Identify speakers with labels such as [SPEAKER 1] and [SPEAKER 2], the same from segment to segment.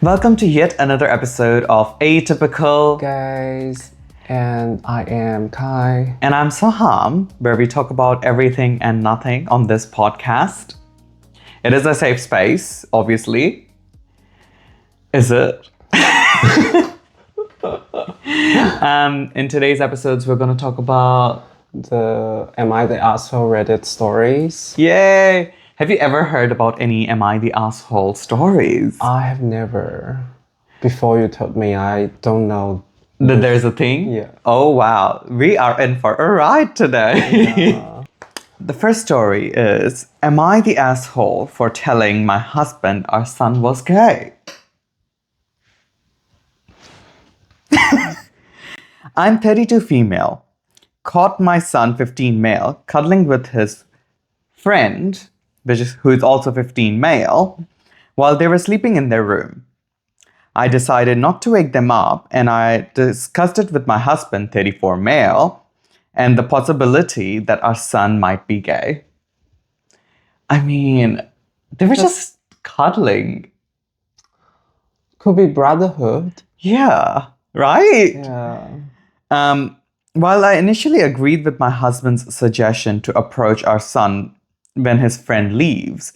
[SPEAKER 1] Welcome to yet another episode of Atypical
[SPEAKER 2] Gays, and I am Kai.
[SPEAKER 1] And I'm Saham, where we talk about everything and nothing on this podcast. It is a safe space, obviously. Is it? In today's episodes, we're going to talk about
[SPEAKER 2] The Am I the Asshole Reddit stories.
[SPEAKER 1] Yay! Have you ever heard about any Am I the Asshole stories?
[SPEAKER 2] I have never. Before you told me, I don't know.
[SPEAKER 1] That there's a thing?
[SPEAKER 2] Yeah.
[SPEAKER 1] Oh, wow. We are in for a ride today.
[SPEAKER 2] Yeah.
[SPEAKER 1] The first story is, am I the asshole for telling my husband our son was gay? I'm 32 female. Caught my son 15 male cuddling with his friend, who is also 15 male, while they were sleeping in their room. I decided not to wake them up, and I discussed it with my husband, 34 male, and the possibility that our son might be gay. I mean, they were just cuddling.
[SPEAKER 2] Could be brotherhood.
[SPEAKER 1] Yeah, right?
[SPEAKER 2] Yeah.
[SPEAKER 1] While I initially agreed with my husband's suggestion to approach our son when his friend leaves,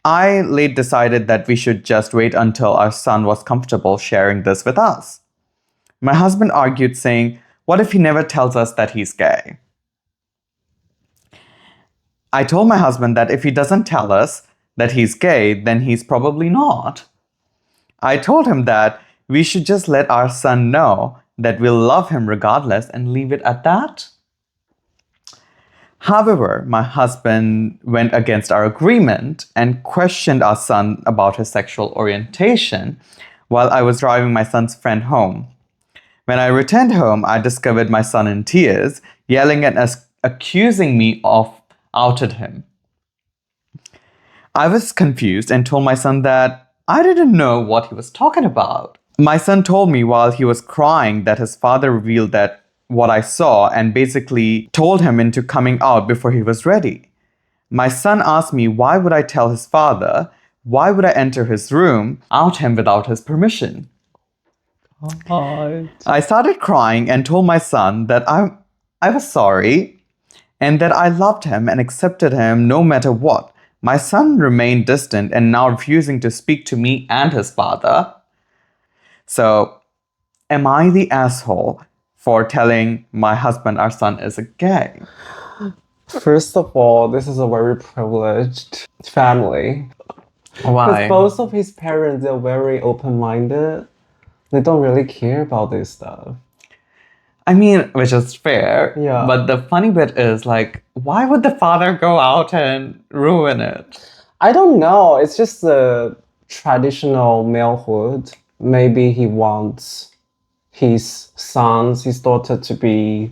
[SPEAKER 1] I late decided that we should just wait until our son was comfortable sharing this with us. My husband argued, saying, "What if he never tells us that he's gay?" I told my husband that if he doesn't tell us that he's gay, then he's probably not. I told him that we should just let our son know that we'll love him regardless and leave it at that. However, my husband went against our agreement and questioned our son about his sexual orientation while I was driving my son's friend home. When I returned home, I discovered my son in tears, yelling at us, accusing me of outed him. I was confused and told my son that I didn't know what he was talking about. My son told me while he was crying that his father revealed that what I saw and basically told him into coming out before he was ready. My son asked me why would I tell his father, why would I enter his room, out him without his permission.
[SPEAKER 2] God.
[SPEAKER 1] I started crying and told my son that I was sorry and that I loved him and accepted him no matter what. My son remained distant and now refusing to speak to me and his father. So, am I the asshole for telling my husband our son is a gay?
[SPEAKER 2] First of all, this is a very privileged family.
[SPEAKER 1] Why?
[SPEAKER 2] Because both of his parents are very open-minded. They don't really care about this stuff.
[SPEAKER 1] I mean, which is fair.
[SPEAKER 2] Yeah.
[SPEAKER 1] But the funny bit is, like, why would the father go out and ruin it?
[SPEAKER 2] I don't know. It's just the traditional malehood. Maybe he wants his sons, his daughter to be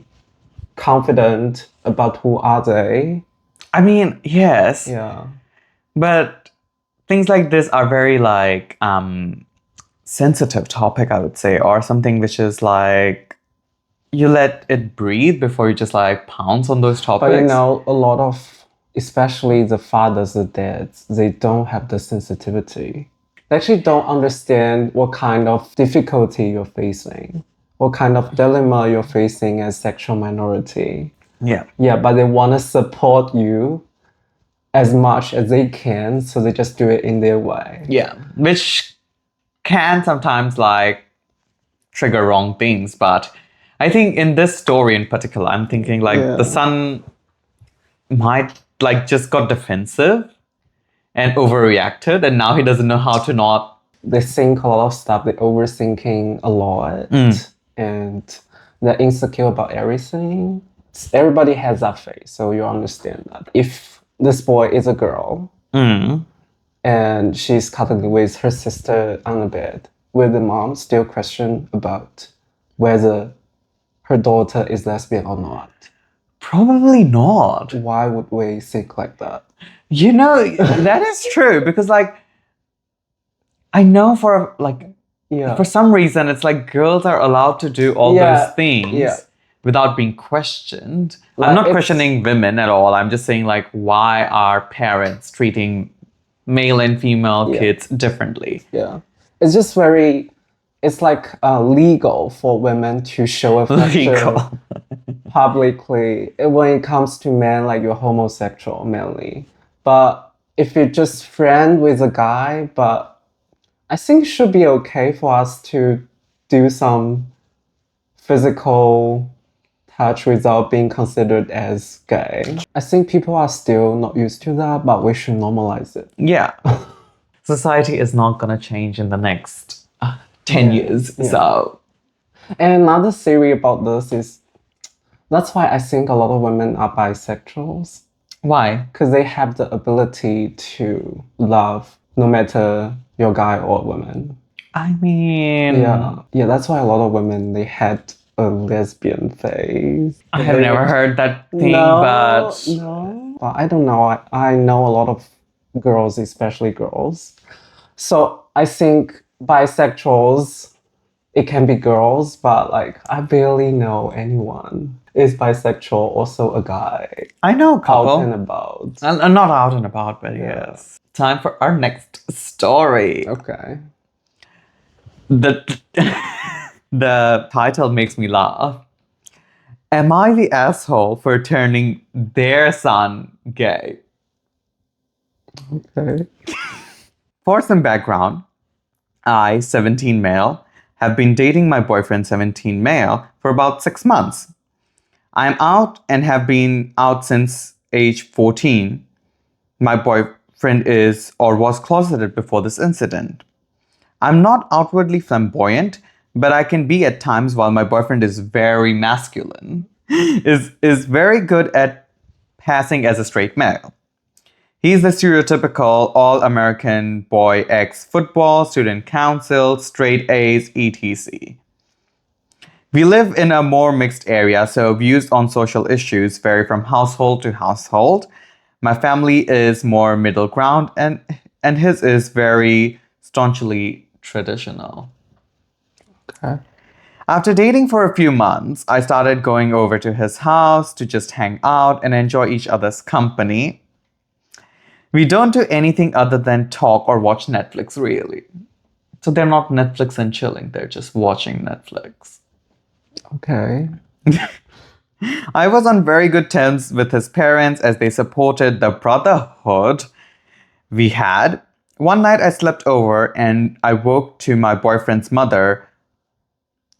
[SPEAKER 2] confident about who are they.
[SPEAKER 1] I mean, yes.
[SPEAKER 2] Yeah.
[SPEAKER 1] But things like this are very, like, sensitive topic, I would say, or something which is like, you let it breathe before you just like pounce on those topics.
[SPEAKER 2] But you know, a lot of, especially the fathers, the dads, they don't have the sensitivity. They actually don't understand what kind of difficulty you're facing, what kind of dilemma you're facing as sexual minority.
[SPEAKER 1] Yeah.
[SPEAKER 2] Yeah, but they want to support you as much as they can, so they just do it in their way.
[SPEAKER 1] Yeah. Which can sometimes like trigger wrong things, but I think in this story in particular, I'm thinking like the son might like just got defensive and overreacted, and now he doesn't know how to not.
[SPEAKER 2] They think a lot of stuff, they're overthinking a lot, and they're insecure about everything. Everybody has that phase, so you understand that. If this boy is a girl, and she's cuddling with her sister on the bed, will the mom still question about whether her daughter is lesbian or not?
[SPEAKER 1] Probably not.
[SPEAKER 2] Why would we think like that?
[SPEAKER 1] You know, that is true, because like I know for like for some reason it's like girls are allowed to do all those things without being questioned. Like, I'm not questioning women at all. I'm just saying like, why are parents treating male and female kids differently?
[SPEAKER 2] Yeah. It's just very, it's like legal for women to show affection
[SPEAKER 1] Legal.
[SPEAKER 2] publicly when it comes to men, like you're homosexual mainly. But if you're just friend with a guy, but I think it should be okay for us to do some physical touch without being considered as gay. I think people are still not used to that, but we should normalize it.
[SPEAKER 1] Yeah. Society is not going to change in the next 10 years.
[SPEAKER 2] yeah.
[SPEAKER 1] So,
[SPEAKER 2] And another theory about this is that's why I think a lot of women are bisexuals,
[SPEAKER 1] why?
[SPEAKER 2] because they have the ability to love no matter you're guy or woman.
[SPEAKER 1] I mean,
[SPEAKER 2] Yeah, that's why a lot of women they had a lesbian phase.
[SPEAKER 1] I have never heard that thing,
[SPEAKER 2] No,
[SPEAKER 1] but
[SPEAKER 2] no. But I don't know. I know a lot of girls, especially girls. So I think bisexuals, it can be girls, but like I barely know anyone is bisexual, also a guy.
[SPEAKER 1] I know a couple.
[SPEAKER 2] Out and about.
[SPEAKER 1] Not out and about, but yes. Time for our next story.
[SPEAKER 2] Okay.
[SPEAKER 1] The the title makes me laugh. Am I the asshole for turning their son gay?
[SPEAKER 2] Okay.
[SPEAKER 1] For some background, I, 17 male, have been dating my boyfriend, 17 male, for about 6 months. I am out and have been out since age 14. My boyfriend is or was closeted before this incident. I'm not outwardly flamboyant, but I can be at times while my boyfriend is very masculine, is very good at passing as a straight male. He's the stereotypical all-American boy ex-football, student council, straight A's, etc. We live in a more mixed area, so views on social issues vary from household to household. My family is more middle ground, and his is very staunchly traditional.
[SPEAKER 2] Okay.
[SPEAKER 1] After dating for a few months, I started going over to his house to just hang out and enjoy each other's company. We don't do anything other than talk or watch Netflix, really. So they're not Netflix and chilling, they're just watching Netflix.
[SPEAKER 2] Okay.
[SPEAKER 1] I was on very good terms with his parents as they supported the brotherhood we had. One night I slept over and I woke to my boyfriend's mother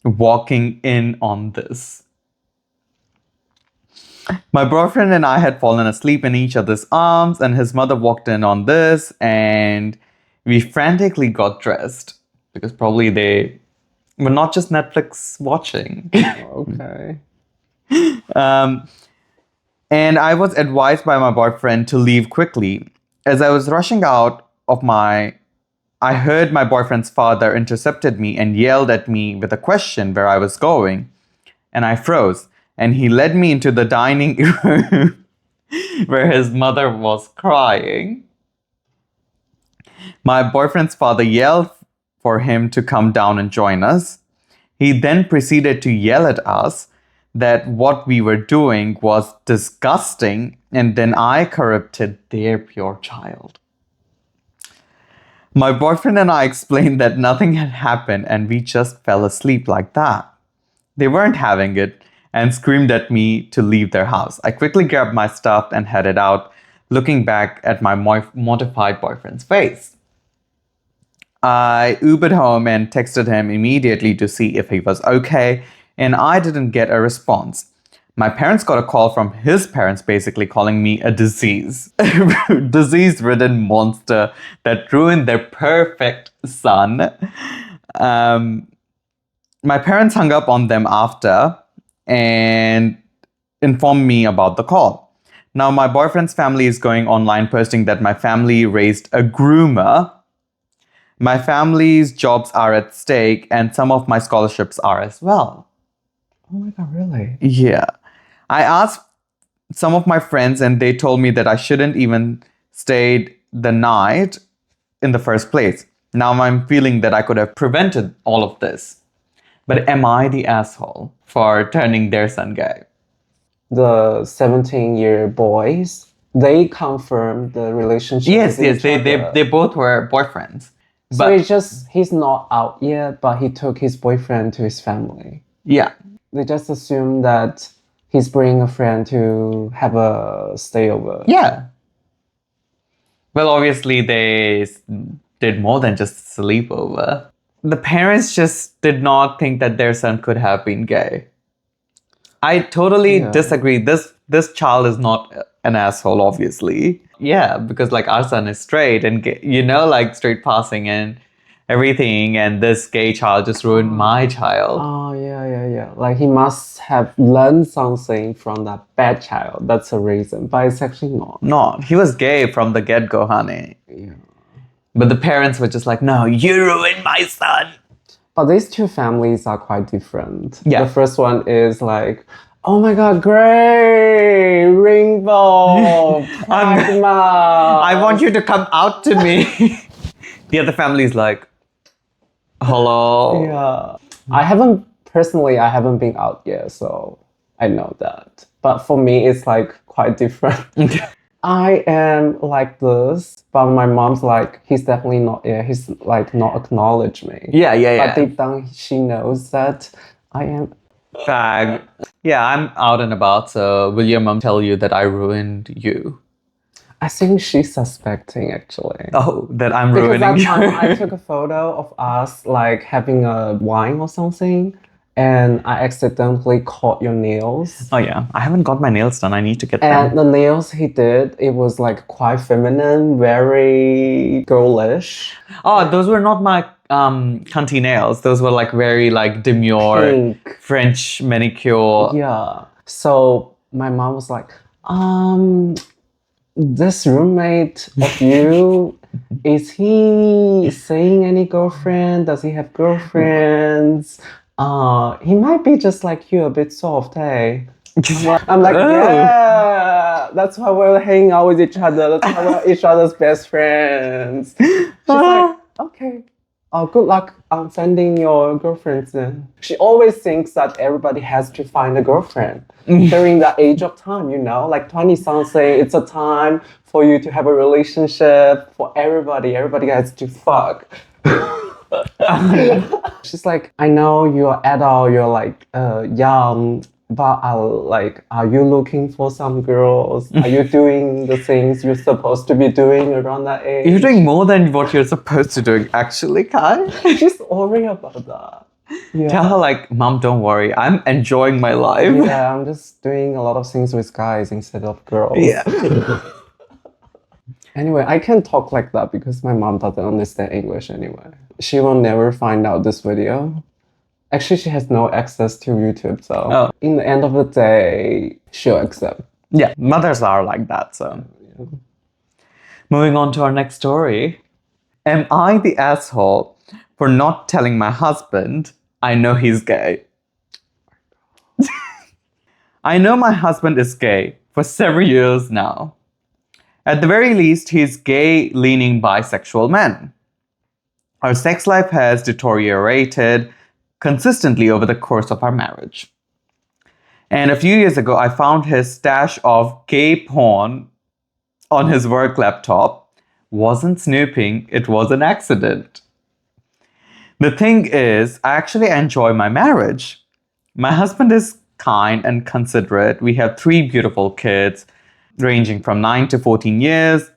[SPEAKER 1] walking in on this. My boyfriend and I had fallen asleep in each other's arms, and his mother walked in on this, and we frantically got dressed because probably they were not just Netflix watching.
[SPEAKER 2] Okay.
[SPEAKER 1] And I was advised by my boyfriend to leave quickly. As I was rushing out of I heard my boyfriend's father intercepted me and yelled at me with a question where I was going. And I froze. And he led me into the dining room where his mother was crying. My boyfriend's father yelled for him to come down and join us. He then proceeded to yell at us that what we were doing was disgusting, and then I corrupted their pure child. My boyfriend and I explained that nothing had happened and we just fell asleep like that. They weren't having it and screamed at me to leave their house. I quickly grabbed my stuff and headed out, looking back at my mortified boyfriend's face. I Ubered home and texted him immediately to see if he was okay, and I didn't get a response. My parents got a call from his parents basically calling me a disease-ridden monster that ruined their perfect son. My parents hung up on them after and informed me about the call. Now my boyfriend's family is going online posting that my family raised a groomer. My family's jobs are at stake and some of my scholarships are as well.
[SPEAKER 2] Oh my God, really?
[SPEAKER 1] Yeah. I asked some of my friends and they told me that I shouldn't even stayed the night in the first place. Now I'm feeling that I could have prevented all of this. But am I the asshole for turning their son gay?
[SPEAKER 2] The 17-year boys, they confirmed the relationship.
[SPEAKER 1] Yes,
[SPEAKER 2] with each
[SPEAKER 1] they
[SPEAKER 2] other.
[SPEAKER 1] both were boyfriends.
[SPEAKER 2] So
[SPEAKER 1] But
[SPEAKER 2] it's just he's not out yet, but he took his boyfriend to his family.
[SPEAKER 1] yeah,
[SPEAKER 2] They just assume that he's bringing a friend to have a stayover.
[SPEAKER 1] yeah. Well, obviously they did more than just sleepover. The parents just did not think that their son could have been gay. I totally
[SPEAKER 2] Yeah.
[SPEAKER 1] disagree. This child is not an asshole, obviously. Yeah, because like our son is straight and like straight passing and everything, and this gay child just ruined my child.
[SPEAKER 2] Oh, yeah. Like he must have learned something from that bad child. That's a reason, but it's actually not.
[SPEAKER 1] Not. He was gay from the get-go, honey.
[SPEAKER 2] Yeah.
[SPEAKER 1] But the parents were just like, no, you ruined my son.
[SPEAKER 2] But these two families are quite different.
[SPEAKER 1] Yeah.
[SPEAKER 2] The first one is like, oh my god, great, rainbow, pragma.
[SPEAKER 1] I want you to come out to me. The other family is like, hello.
[SPEAKER 2] Yeah. I haven't been out yet, so I know that. But for me, it's like quite different. I am like this, but my mom's like, he's definitely not, yeah, he's like not acknowledge me.
[SPEAKER 1] Yeah.
[SPEAKER 2] But deep down, she knows that I am.
[SPEAKER 1] Fag. Yeah, I'm out and about, so will your mom tell you that I ruined you?
[SPEAKER 2] I think she's suspecting actually.
[SPEAKER 1] Oh, that I'm
[SPEAKER 2] Because
[SPEAKER 1] ruining
[SPEAKER 2] that
[SPEAKER 1] you.
[SPEAKER 2] time I took a photo of us like having a wine or something, and I accidentally caught your nails.
[SPEAKER 1] Oh yeah, I haven't got my nails done. I need to get
[SPEAKER 2] And
[SPEAKER 1] them.
[SPEAKER 2] the nails he did, it was like quite feminine, very girlish.
[SPEAKER 1] Oh, those were not my cunty nails. Those were like very like demure
[SPEAKER 2] Pink.
[SPEAKER 1] French manicure.
[SPEAKER 2] Yeah. So my mom was like, this roommate of you, is he saying any girlfriend? Does he have girlfriends? He might be just like you, a bit soft, hey? I'm like,
[SPEAKER 1] Oh.
[SPEAKER 2] yeah, that's why we're hanging out with each other. That's why we're each other's best friends. She's like, okay. Good luck on finding your girlfriends then. She always thinks that everybody has to find a girlfriend during that age of time, like 20 something. It's a time for you to have a relationship for everybody. Everybody has to fuck. She's like, I know you're adult, you're like young, but are you looking for some girls? Are you doing the things you're supposed to be doing around that age?
[SPEAKER 1] You're doing more than what you're supposed to do, actually, Kai.
[SPEAKER 2] She's worried about that. Yeah.
[SPEAKER 1] Tell her like, Mom, don't worry. I'm enjoying my life.
[SPEAKER 2] Yeah, I'm just doing a lot of things with guys instead of girls.
[SPEAKER 1] Yeah.
[SPEAKER 2] Anyway, I can talk like that because my mom doesn't understand English anyway. She will never find out this video. Actually, she has no access to YouTube, so in the end of the day, she'll accept.
[SPEAKER 1] Yeah, mothers are like that, so. Yeah. Moving on to our next story. Am I the asshole for not telling my husband I know he's gay? I know my husband is gay for several years now. At the very least, he's gay-leaning bisexual man. Our sex life has deteriorated consistently over the course of our marriage. And a few years ago, I found his stash of gay porn on his work laptop. Wasn't snooping, it was an accident. The thing is, I actually enjoy my marriage. My husband is kind and considerate. We have 3 beautiful kids, ranging from 9 to 14 years.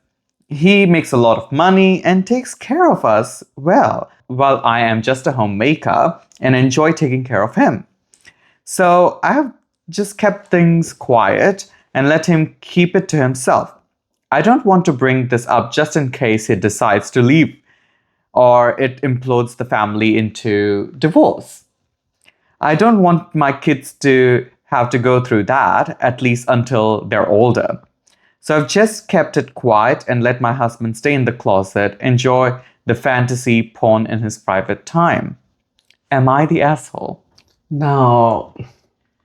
[SPEAKER 1] He makes a lot of money and takes care of us well, while I am just a homemaker and enjoy taking care of him. So I have just kept things quiet and let him keep it to himself. I don't want to bring this up just in case he decides to leave or it implodes the family into divorce. I don't want my kids to have to go through that, at least until they're older. So I've just kept it quiet and let my husband stay in the closet, enjoy the fantasy porn in his private time. Am I the asshole?
[SPEAKER 2] No,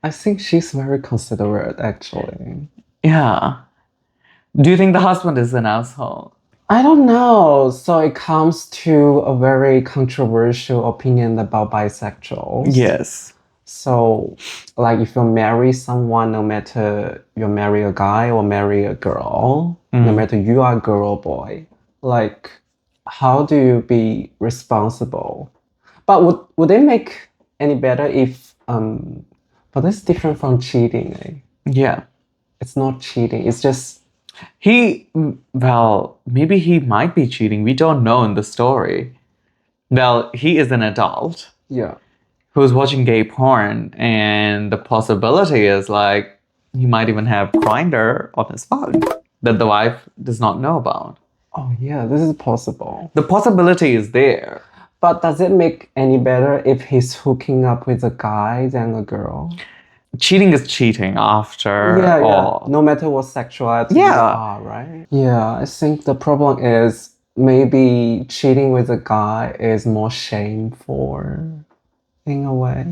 [SPEAKER 2] I think she's very considerate, actually.
[SPEAKER 1] Yeah. Do you think the husband is an asshole?
[SPEAKER 2] I don't know. So it comes to a very controversial opinion about bisexuals.
[SPEAKER 1] Yes.
[SPEAKER 2] So, like, if you marry someone, no matter you marry a guy or marry a girl, no matter you are a girl or boy, like, how do you be responsible? But would they make any better if but that's different from cheating, eh?
[SPEAKER 1] Yeah.
[SPEAKER 2] It's not cheating. It's just
[SPEAKER 1] Well, maybe he might be cheating. We don't know in the story. Well, he is an adult
[SPEAKER 2] yeah.
[SPEAKER 1] who's watching gay porn, and the possibility is like he might even have Grindr on his phone that the wife does not know about.
[SPEAKER 2] Oh yeah, this is possible.
[SPEAKER 1] The possibility is there.
[SPEAKER 2] But does it make any better if he's hooking up with a guy than a girl?
[SPEAKER 1] Cheating is cheating after
[SPEAKER 2] Yeah, yeah.
[SPEAKER 1] all.
[SPEAKER 2] No matter what sexuality
[SPEAKER 1] Yeah.
[SPEAKER 2] you are, right? Yeah, I think the problem is maybe cheating with a guy is more shameful in a way.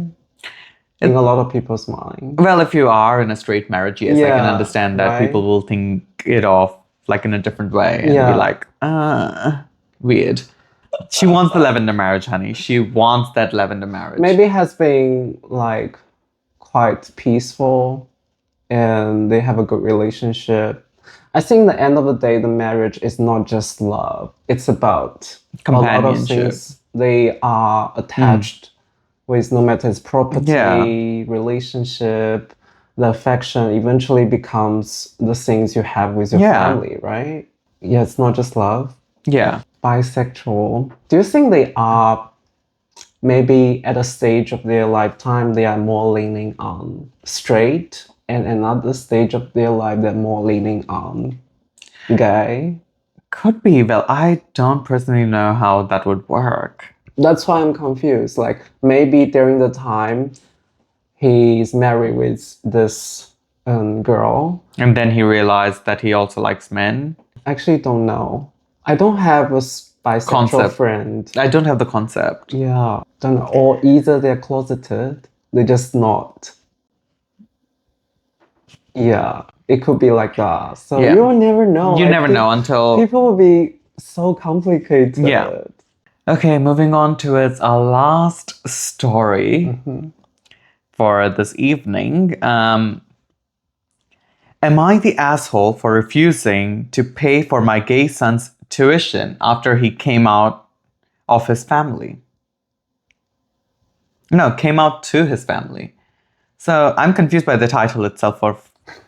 [SPEAKER 2] In a lot of people's mind.
[SPEAKER 1] Well, if you are in a straight marriage, yes, I can
[SPEAKER 2] Yeah,
[SPEAKER 1] understand that
[SPEAKER 2] right?
[SPEAKER 1] people will think it off like in a different way and
[SPEAKER 2] Yeah.
[SPEAKER 1] be like, weird. She wants the lavender marriage, honey. She wants that lavender marriage.
[SPEAKER 2] Maybe it has been like quite peaceful and they have a good relationship. I think at the end of the day, the marriage is not just love. It's about a lot of
[SPEAKER 1] Companionship.
[SPEAKER 2] things they are attached with, no matter it's property,
[SPEAKER 1] Yeah.
[SPEAKER 2] relationship, the affection eventually becomes the things you have with your
[SPEAKER 1] Yeah.
[SPEAKER 2] family, right? Yeah, it's not just love.
[SPEAKER 1] Yeah.
[SPEAKER 2] Bisexual. Do you think they are maybe at a stage of their lifetime they are more leaning on straight, and another stage of their life they're more leaning on gay?
[SPEAKER 1] Could be. Well, I don't personally know how that would work.
[SPEAKER 2] That's why I'm confused. Like maybe during the time he's married with this girl.
[SPEAKER 1] And then he realized that he also likes men.
[SPEAKER 2] Actually, don't know. I don't have a bisexual
[SPEAKER 1] Concept.
[SPEAKER 2] friend.
[SPEAKER 1] I don't have the concept.
[SPEAKER 2] Yeah, don't know. Or either they're closeted, they're just not. Yeah, it could be like that. So
[SPEAKER 1] Yeah.
[SPEAKER 2] you'll never know.
[SPEAKER 1] You
[SPEAKER 2] I
[SPEAKER 1] never
[SPEAKER 2] think
[SPEAKER 1] know until...
[SPEAKER 2] people will be so complicated.
[SPEAKER 1] Yeah. Okay, moving on towards our last story for this evening. Am I the asshole for refusing to pay for my gay son's tuition after he came out of his family? No, came out to his family. So I'm confused by the title itself for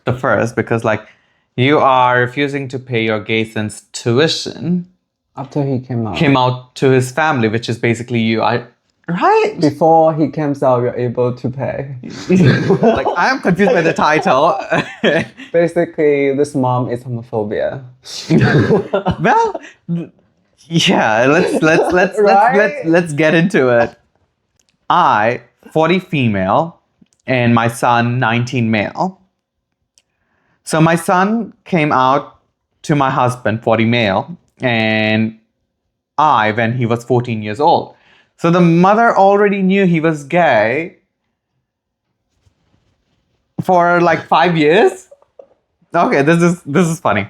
[SPEAKER 1] the first, because like you are refusing to pay your gay son's tuition,
[SPEAKER 2] After he came out.
[SPEAKER 1] came out to his family, which is basically you. Right?
[SPEAKER 2] Before he comes out, you're able to pay.
[SPEAKER 1] Like I'm confused by the title.
[SPEAKER 2] Basically, this mom is homophobia.
[SPEAKER 1] Well, yeah, let's get into it. I, 40 female, and my son, 19 male. So my son came out to my husband, 40 male, and I when he was 14 years old. So the mother already knew he was gay for like 5 years. Okay, this is funny.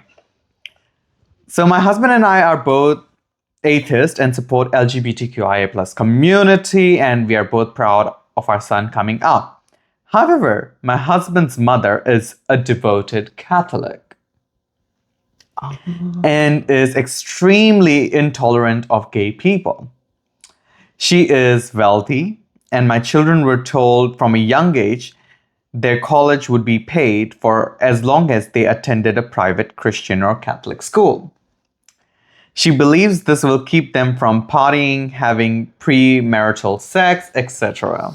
[SPEAKER 1] So my husband and I are both atheist and support LGBTQIA plus community, and we are both proud of our son coming out. However, my husband's mother is a devoted Catholic and is extremely intolerant of gay people. She is wealthy, and my children were told from a young age their college would be paid for as long as they attended a private Christian or Catholic school. She believes this will keep them from partying, having premarital sex, etc.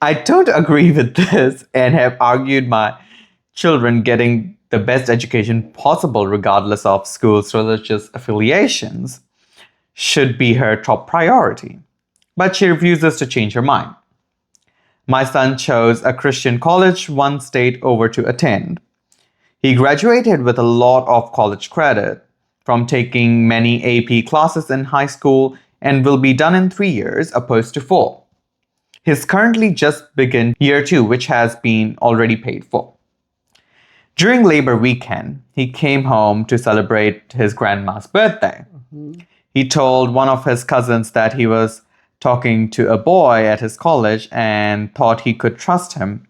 [SPEAKER 1] I don't agree with this and have argued my children getting the best education possible, regardless of school's religious affiliations, should be her top priority. But she refuses to change her mind. My son chose a Christian college one state over to attend. He graduated with a lot of college credit from taking many AP classes in high school and will be done in 3 years opposed to 4. He's currently just begun year 2, which has been already paid for. During Labor weekend, he came home to celebrate his grandma's birthday. He told one of his cousins that he was talking to a boy at his college and thought he could trust him.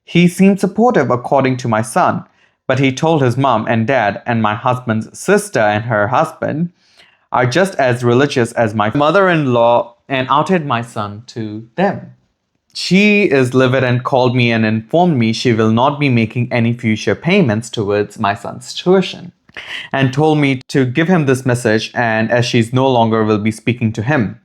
[SPEAKER 1] He seemed supportive according to my son, but he told his mom and dad and my husband's sister and her husband, are just as religious as my mother-in-law and outed my son to them. She is livid and called me and informed me she will not be making any future payments towards my son's tuition, and told me to give him this message, and as she's no longer will be speaking to him.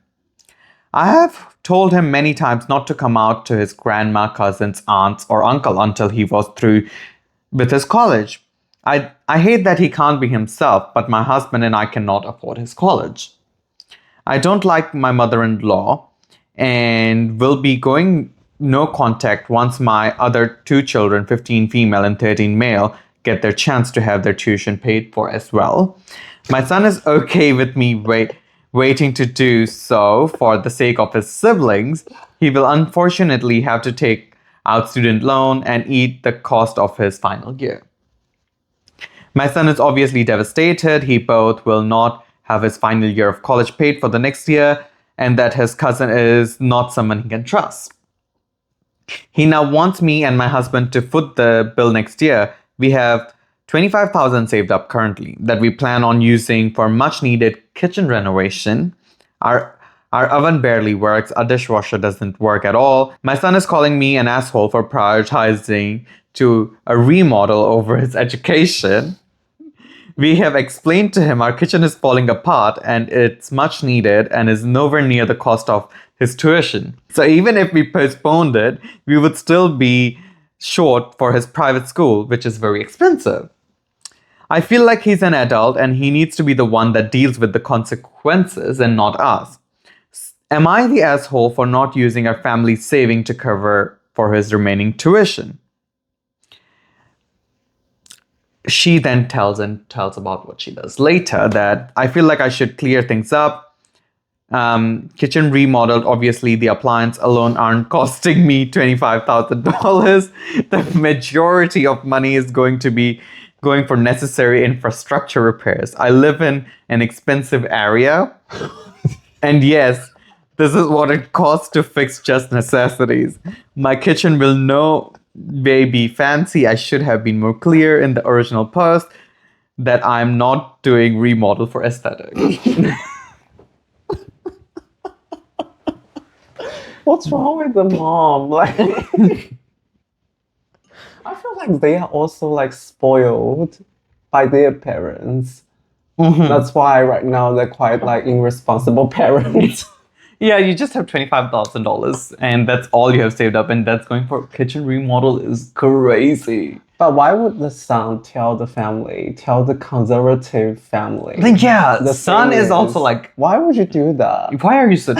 [SPEAKER 1] I have told him many times not to come out to his grandma, cousins, aunts, or uncle until he was through with his college. I hate that he can't be himself, but my husband and I cannot afford his college. I don't like my mother-in-law and will be going no contact once my other two children, 15 female and 13 male, get their chance to have their tuition paid for as well. My son is okay with me waiting to do so for the sake of his siblings. He will unfortunately have to take out student loan and eat the cost of his final year. My son is obviously devastated. He both will not have his final year of college paid for the next year, and that his cousin is not someone he can trust. He now wants me and my husband to foot the bill next year. We have 25,000 saved up currently that we plan on using for much needed kitchen renovation. Our oven barely works. Our dishwasher doesn't work at all. My son is calling me an asshole for prioritizing to a remodel over his education. We have explained to him our kitchen is falling apart and it's much needed and is nowhere near the cost of his tuition. So even if we postponed it, we would still be short for his private school, which is very expensive. I feel like he's an adult and he needs to be the one that deals with the consequences and not us. Am I the asshole for not using our family's saving to cover for his remaining tuition? She then tells about what she does later, that I feel like I should clear things up. Kitchen remodeled, obviously the appliance alone aren't costing me $25,000. The majority of money is going to be going for necessary infrastructure repairs. I live in an expensive area. And yes, this is what it costs to fix just necessities. My kitchen will no way be fancy. I should have been more clear in the original post that I'm not doing remodel for aesthetics.
[SPEAKER 2] What's wrong with the mom? Like, I feel like they are also like spoiled by their parents.
[SPEAKER 1] Mm-hmm.
[SPEAKER 2] That's why right now they're quite like irresponsible parents.
[SPEAKER 1] Yeah, you just have $25,000 and that's all you have saved up, and that's going for kitchen remodel is crazy.
[SPEAKER 2] But why would the son tell the conservative family?
[SPEAKER 1] Like, yeah, the
[SPEAKER 2] The
[SPEAKER 1] son
[SPEAKER 2] thing
[SPEAKER 1] is
[SPEAKER 2] is-
[SPEAKER 1] also like,
[SPEAKER 2] Why would you do that?
[SPEAKER 1] why are you so...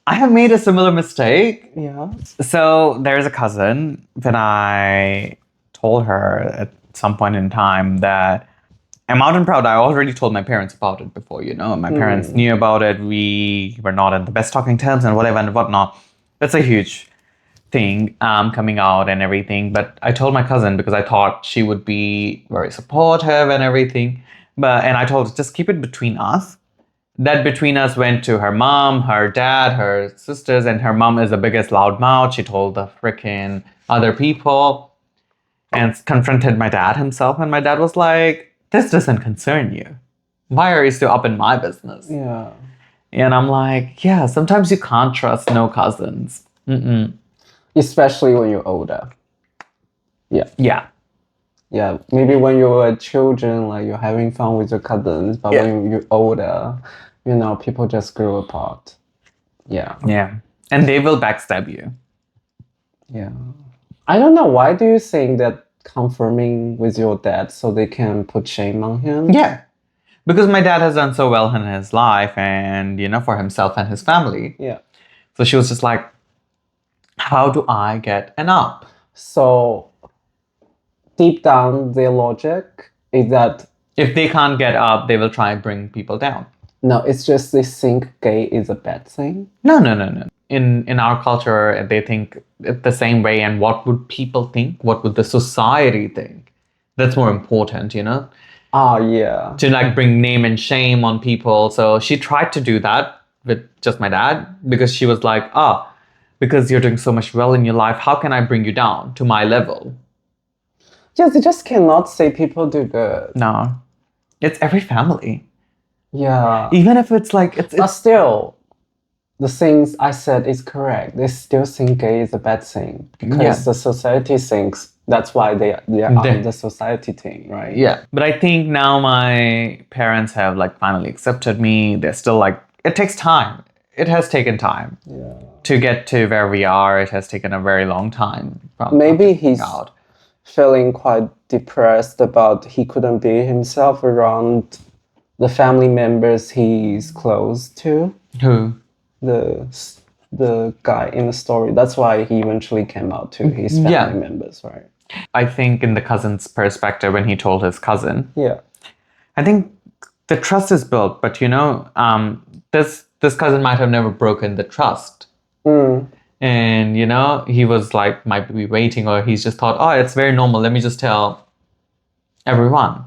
[SPEAKER 1] I have made a similar mistake.
[SPEAKER 2] Yeah.
[SPEAKER 1] So there's a cousin that I told her at some point in time that I'm out and proud. I already told my parents about it before, and my parents knew about it. We were not in the best talking terms and whatever and whatnot. That's a huge thing coming out and everything. But I told my cousin because I thought she would be very supportive and everything. And I told her, just keep it between us. That between us went to her mom, her dad, her sisters, and her mom is the biggest loudmouth. She told the freaking other people and confronted my dad himself. And my dad was like, this doesn't concern you. Why are you still up in my business?
[SPEAKER 2] Yeah.
[SPEAKER 1] And I'm like, yeah, sometimes you can't trust no cousins.
[SPEAKER 2] Especially when you're older. Yeah.
[SPEAKER 1] Yeah.
[SPEAKER 2] Yeah. Maybe when you were children, like you're having fun with your cousins, but
[SPEAKER 1] Yeah.
[SPEAKER 2] when you're older, people just grew apart. Yeah.
[SPEAKER 1] Yeah. And they will backstab you.
[SPEAKER 2] Yeah. I don't know. Why do you think that confirming with your dad so they can put shame on him?
[SPEAKER 1] Yeah. Because my dad has done so well in his life and, for himself and his family.
[SPEAKER 2] Yeah.
[SPEAKER 1] So she was just like, how do I get an up?
[SPEAKER 2] So deep down, their logic is that
[SPEAKER 1] If they can't get up, they will try and bring people down.
[SPEAKER 2] no, it's just they think gay is a bad thing.
[SPEAKER 1] No. In our culture, they think it the same way. And what would people think? What would the society think? That's more important,
[SPEAKER 2] Ah, yeah.
[SPEAKER 1] to like bring name and shame on people. So she tried to do that with just my dad because she was like, because you're doing so much well in your life, how can I bring you down to my level?
[SPEAKER 2] Yeah, they just cannot say people do good.
[SPEAKER 1] No, it's every family.
[SPEAKER 2] Yeah.
[SPEAKER 1] Even if it's like
[SPEAKER 2] But still, the things I said is correct. They still think gay is a bad thing because the society thinks that's why they are on the society team, right?
[SPEAKER 1] Yeah, but I think now my parents have like finally accepted me. They're still like, it takes time. It has taken time to get to where we are. It has taken a very long time.
[SPEAKER 2] Maybe he's feeling quite depressed about he couldn't be himself around the family members he's close to.
[SPEAKER 1] Who?
[SPEAKER 2] The guy in the story. That's why he eventually came out to his family members, right?
[SPEAKER 1] I think in the cousin's perspective, when he told his cousin, I think the trust is built, but this cousin might have never broken the trust. And he was like, might be waiting, or he's just thought, oh, it's very normal, let me just tell everyone.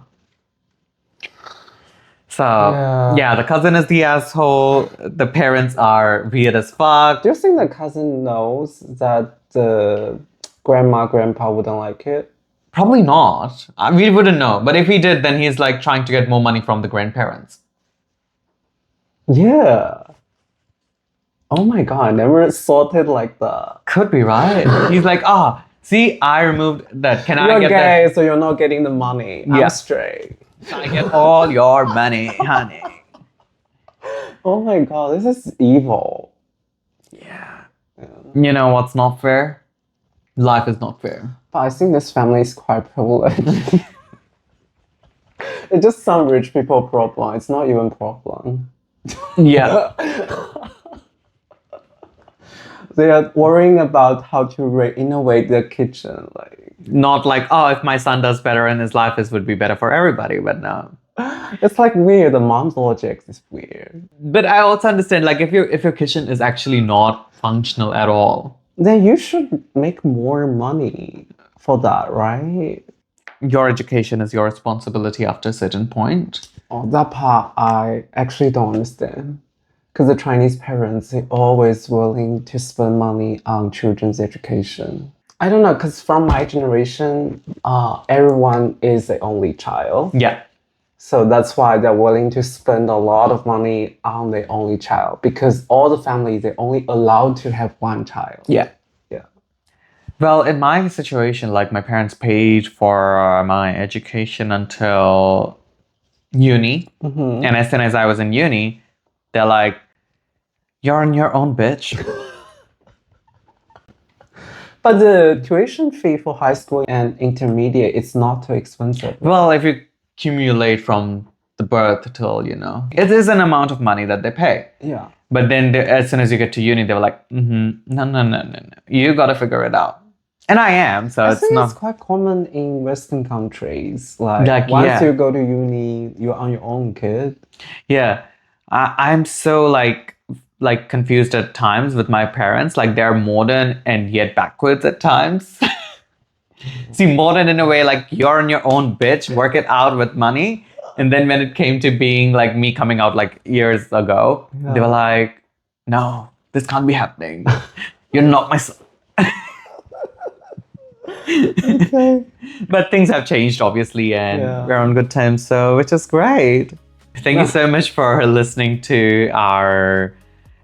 [SPEAKER 1] So the cousin is the asshole. The parents are weird as fuck.
[SPEAKER 2] Do you think the cousin knows that the grandpa wouldn't like it?
[SPEAKER 1] Probably not. We wouldn't know. But if he did, then he's like trying to get more money from the grandparents.
[SPEAKER 2] Yeah. Oh my god, I never thought it like that.
[SPEAKER 1] Could be, right? He's like, see, I removed that. Can I
[SPEAKER 2] get that? You're gay,
[SPEAKER 1] that?
[SPEAKER 2] So you're not getting the money. I'm straight.
[SPEAKER 1] I get all your money, honey.
[SPEAKER 2] Oh my god, this is evil.
[SPEAKER 1] Yeah. You know what's not fair? Life is not fair.
[SPEAKER 2] But I think this family is quite privileged. It's just some rich people problem. It's not even problem.
[SPEAKER 1] Yeah.
[SPEAKER 2] They are worrying about how to renovate their kitchen.
[SPEAKER 1] Not like, if my son does better in his life, this would be better for everybody, but no.
[SPEAKER 2] It's like weird. The mom's logic is weird.
[SPEAKER 1] But I also understand, like, if your kitchen is actually not functional at all,
[SPEAKER 2] then you should make more money for that, right?
[SPEAKER 1] Your education is your responsibility after a certain point.
[SPEAKER 2] Oh, that part I actually don't understand. Because the Chinese parents are always willing to spend money on children's education. I don't know, because from my generation, everyone is the only child.
[SPEAKER 1] Yeah.
[SPEAKER 2] So that's why they're willing to spend a lot of money on the only child. Because all the families, they're only allowed to have one child.
[SPEAKER 1] Yeah. Well, in my situation, like my parents paid for my education until uni. And as soon as I was in uni, they're like, you're on your own, bitch.
[SPEAKER 2] But the tuition fee for high school and intermediate, it's not too expensive.
[SPEAKER 1] Well, if you accumulate from the birth till, it is an amount of money that they pay.
[SPEAKER 2] Yeah.
[SPEAKER 1] But then as soon as you get to uni, they were like, no. You got to figure it out. And I am, so
[SPEAKER 2] I think it's quite common in Western countries. Like once you go to uni, you're on your own, kid.
[SPEAKER 1] Yeah. I'm so like confused at times with my parents. Like they're modern and yet backwards at times. See, modern in a way, like you're on your own, bitch, work it out with money. And then when it came to being like me coming out like years ago, they were like, no, this can't be happening. You're not my son.
[SPEAKER 2] Okay.
[SPEAKER 1] But things have changed, obviously, and we're on good terms, so which is great. Thank you so much for listening to our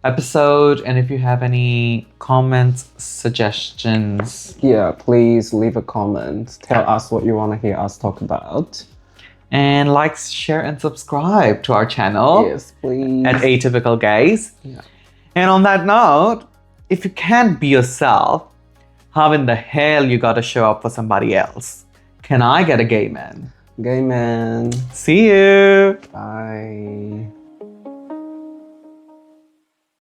[SPEAKER 1] episode. And if you have any comments, suggestions,
[SPEAKER 2] please leave a comment. Tell us what you want to hear us talk about.
[SPEAKER 1] And like, share, and subscribe to our channel.
[SPEAKER 2] Yes, please.
[SPEAKER 1] At Atypical Gays. Yeah. And on that note, if you can't be yourself, how in the hell you gotta show up for somebody else? Can I get a gay man?
[SPEAKER 2] Gay man.
[SPEAKER 1] See you.
[SPEAKER 2] Bye.